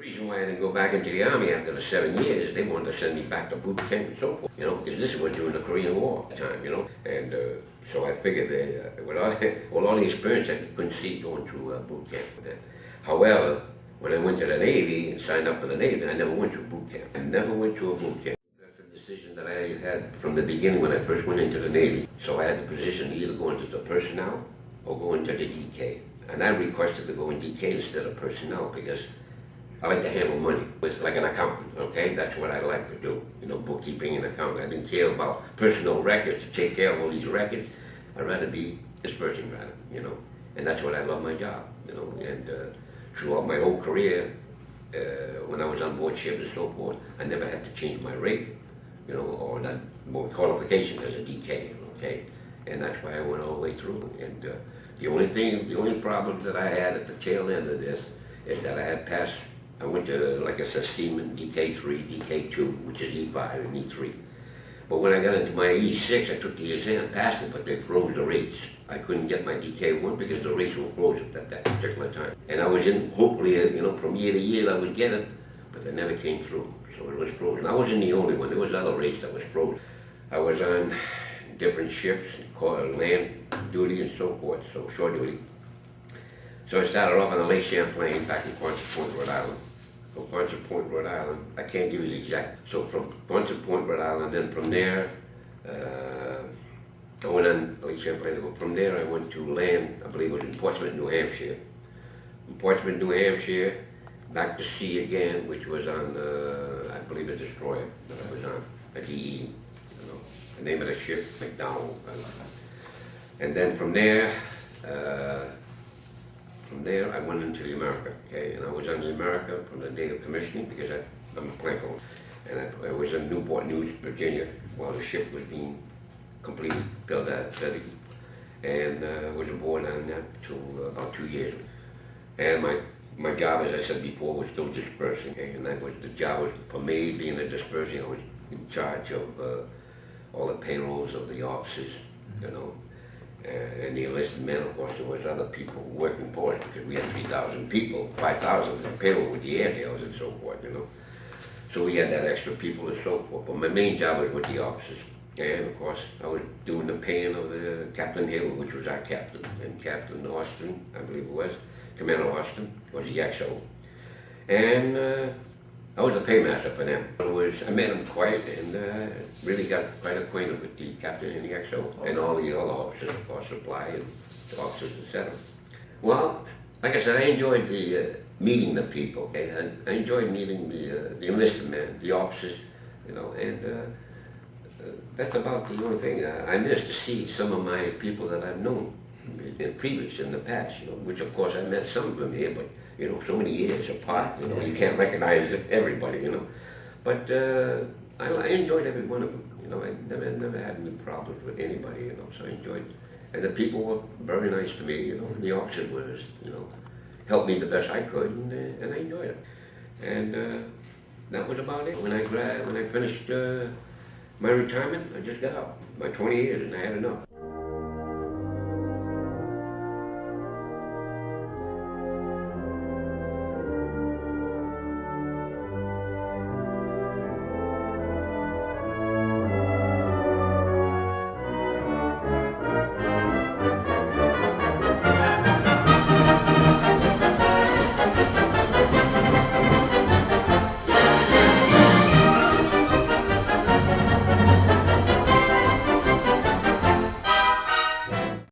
The reason why I didn't go back into the Army after the 7 years, they wanted to send me back to boot camp and so forth, because this was during the Korean War at the time, and so I figured that with all the experience, I couldn't see going to boot camp with that. However, when I went to the Navy and signed up for the Navy, I never went to a boot camp. I never went to a boot camp. That's a decision that I had from the beginning when I first went into the Navy. So I had the position to either go into the personnel or go into the DK. And I requested to go in DK instead of personnel because I like to handle money. It's like an accountant, okay? That's what I like to do, bookkeeping and accounting. I didn't care about personal records, to take care of all these records. I'd rather be dispersing rather, and that's what I love my job, and throughout my whole career, when I was on board ship and so forth, I never had to change my rate, or that more qualification as a DK, okay? And that's why I went all the way through. And the only problems that I had at the tail end of this is that I had passed, I went to, like I said, Seaman, DK3, DK2, which is E5 and E3. But when I got into my E6, I took the exam, passed it, but they froze the rates. I couldn't get my DK1 because the rates were frozen at that particular time. And I was in, hopefully, from year to year I would get it, but they never came through. So it was frozen. I wasn't the only one. There was other rates that was frozen. I was on different ships, land duty and so forth, so shore duty. So I started off on a Lake Champlain back in Quonset Point, Rhode Island. From Quonset Point, Rhode Island, I can't give you the exact. So from Quonset Point, Rhode Island, then from there, I went on Lake Champlain. From there, I went to land, I believe it was in Portsmouth, New Hampshire. From Portsmouth, New Hampshire, back to sea again, which was on, I believe, a destroyer that I was on, a DE. The name of the ship, McDowell. And then from there, I went into the America, okay? And I was on the America from the day of commissioning because I'm a planko. And I was in Newport News, Virginia, while the ship was being completely built out, steady. And was aboard on that till about 2 years. And my job, as I said before, was still dispersing, okay? And that was the job was for me being a dispersing. I was in charge of all the payrolls of the officers, and the enlisted men, of course, there was other people working for us because we had 3,000 people, 5,000 in payroll with the Airedales and so forth, So we had that extra people and so forth. But my main job was with the officers. And of course, I was doing the paying of the Captain Hill, which was our captain, and Captain Austin, I believe it was, Commander Austin, was the XO. And I was the paymaster for them. I made them quiet and really got quite acquainted with the captain and the XO and all the other officers, of course, supply and the officers, etc. Well, like I said, I enjoyed meeting the people. Okay? I enjoyed meeting the enlisted men, the officers, and that's about the only thing. I miss to see some of my people that I've known in the past, which of course I met some of them here, but so many years apart, you can't recognize everybody, But I enjoyed every one of them, I never had any problems with anybody, so I enjoyed it. And the people were very nice to me, and the officer was, helped me the best I could, and I enjoyed it. And that was about it. When I finished my retirement, I just got out. My 20 years, and I had enough.